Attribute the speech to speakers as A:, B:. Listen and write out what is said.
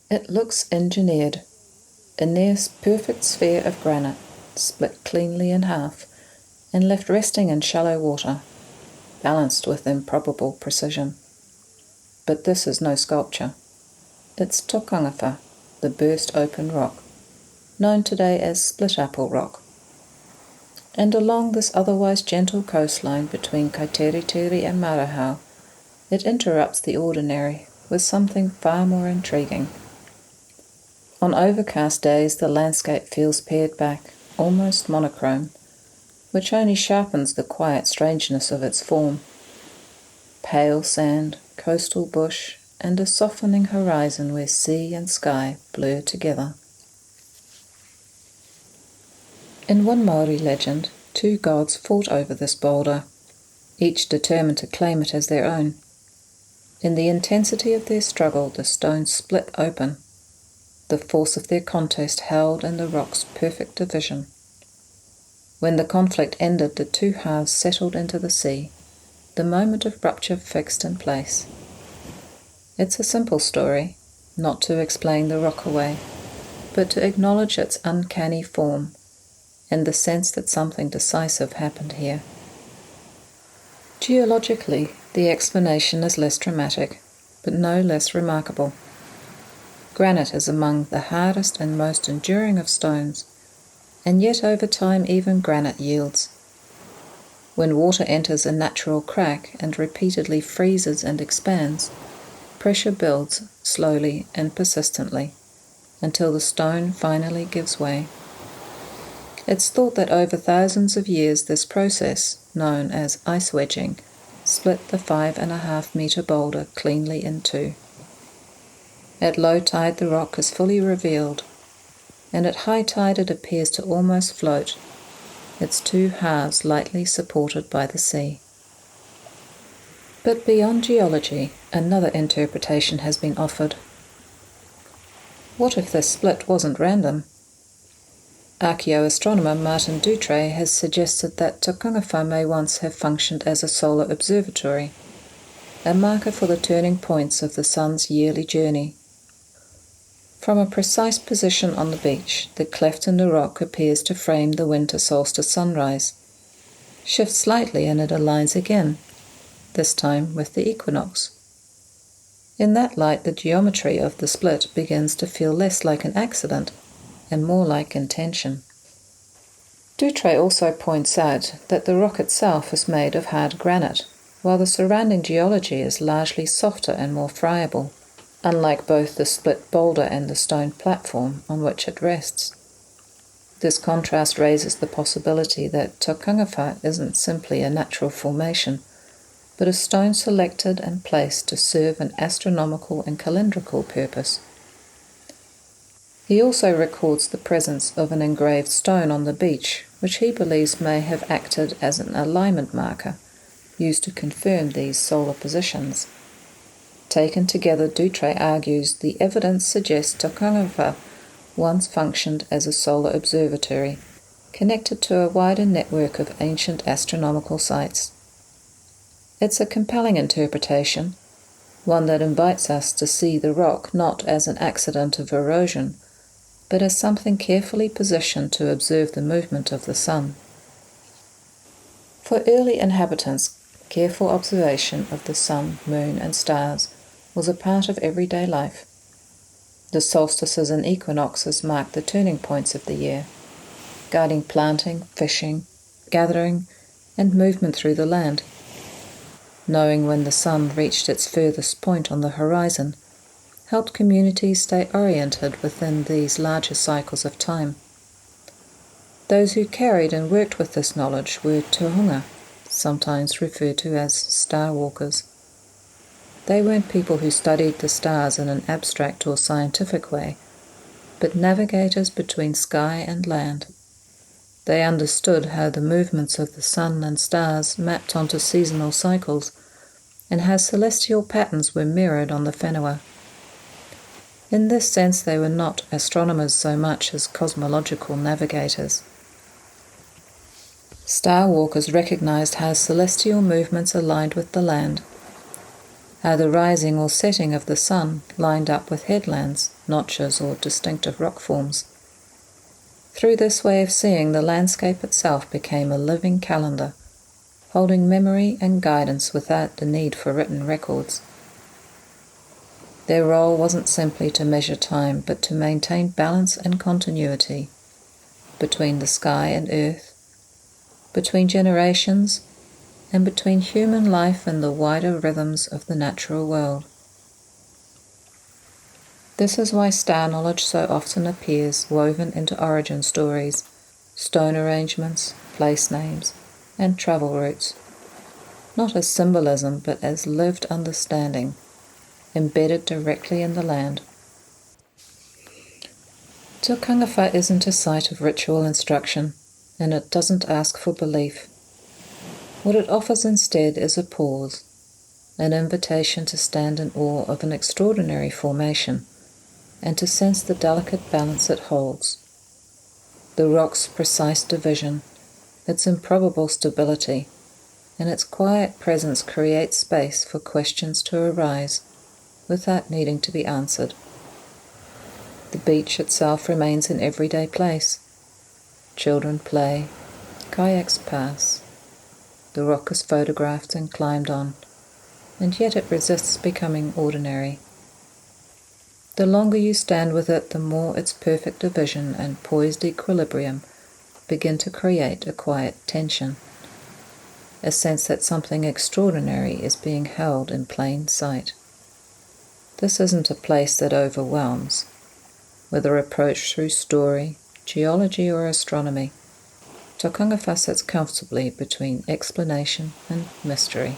A: It looks engineered, a near-perfect sphere of granite, split cleanly in half, and left resting in shallow water, balanced with improbable precision. But this is no sculpture. It's Tokangawhā, the burst-open rock, known today as split-apple rock. And along this otherwise gentle coastline between Kaiteriteri and Marahau, it interrupts the ordinary with something far more intriguing. On overcast days the landscape feels pared back, almost monochrome, which only sharpens the quiet strangeness of its form. Pale sand, coastal bush, and a softening horizon where sea and sky blur together. In one Maori legend, two gods fought over this boulder, each determined to claim it as their own. In the intensity of their struggle, the stone split open, the force of their contest held in the rock's perfect division. When the conflict ended, the two halves settled into the sea, the moment of rupture fixed in place. It's a simple story, not to explain the rock away, but to acknowledge its uncanny form and the sense that something decisive happened here. Geologically, the explanation is less dramatic, but no less remarkable. Granite is among the hardest and most enduring of stones, and yet over time even granite yields. When water enters a natural crack and repeatedly freezes and expands, pressure builds slowly and persistently, until the stone finally gives way. It's thought that over thousands of years this process, known as ice-wedging, split the 5.5-metre boulder cleanly in two. At low tide the rock is fully revealed, and at high tide it appears to almost float, its two halves lightly supported by the sea. But beyond geology, another interpretation has been offered. What if this split wasn't random? Archaeo-astronomer Martin Doutré has suggested that Tokangawhā may once have functioned as a solar observatory, a marker for the turning points of the sun's yearly journey. From a precise position on the beach, the cleft in the rock appears to frame the winter solstice sunrise. Shift slightly and it aligns again, this time with the equinox. In that light, the geometry of the split begins to feel less like an accident and more like intention. Doutré also points out that the rock itself is made of hard granite, while the surrounding geology is largely softer and more friable, unlike both the split boulder and the stone platform on which it rests. This contrast raises the possibility that Tokangawhā isn't simply a natural formation, but a stone selected and placed to serve an astronomical and calendrical purpose. He also records the presence of an engraved stone on the beach, which he believes may have acted as an alignment marker, used to confirm these solar positions. Taken together, Doutré argues the evidence suggests Tokangawhā once functioned as a solar observatory, connected to a wider network of ancient astronomical sites. It's a compelling interpretation, one that invites us to see the rock not as an accident of erosion, but as something carefully positioned to observe the movement of the sun. For early inhabitants, careful observation of the sun, moon, and stars was a part of everyday life. The solstices and equinoxes marked the turning points of the year, guiding planting, fishing, gathering, and movement through the land. Knowing when the sun reached its furthest point on the horizon helped communities stay oriented within these larger cycles of time. Those who carried and worked with this knowledge were tohunga, sometimes referred to as star walkers. They weren't people who studied the stars in an abstract or scientific way, but navigators between sky and land. They understood how the movements of the sun and stars mapped onto seasonal cycles, and how celestial patterns were mirrored on the whenua. In this sense, they were not astronomers so much as cosmological navigators. Star walkers recognized how celestial movements aligned with the land. how the rising or setting of the sun lined up with headlands, notches, or distinctive rock forms. Through this way of seeing, the landscape itself became a living calendar, holding memory and guidance without the need for written records. Their role wasn't simply to measure time, but to maintain balance and continuity between the sky and earth, between generations, and between human life and the wider rhythms of the natural world. This is why star knowledge so often appears woven into origin stories, stone arrangements, place names, and travel routes, not as symbolism but as lived understanding, embedded directly in the land. Tokangawhā isn't a site of ritual instruction, and it doesn't ask for belief. What it offers instead is a pause, an invitation to stand in awe of an extraordinary formation, and to sense the delicate balance it holds. The rock's precise division, its improbable stability, and its quiet presence create space for questions to arise without needing to be answered. The beach itself remains an everyday place. Children play, kayaks pass. The rock is photographed and climbed on, and yet it resists becoming ordinary. The longer you stand with it, the more its perfect division and poised equilibrium begin to create a quiet tension, a sense that something extraordinary is being held in plain sight. This isn't a place that overwhelms, whether approached through story, geology, or astronomy. Tokangawhā sits comfortably between explanation and mystery.